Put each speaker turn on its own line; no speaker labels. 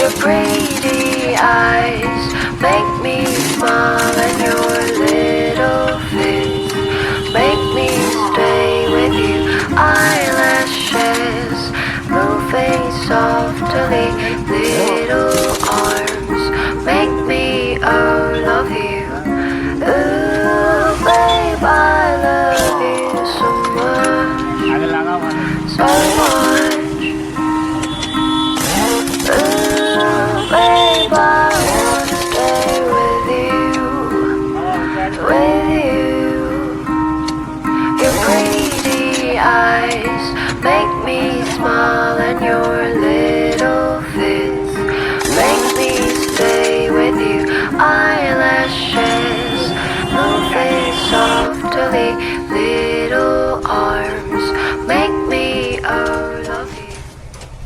Your pretty eyes make me smile, and your little face make me stay with you. Eyelashes moving softly, little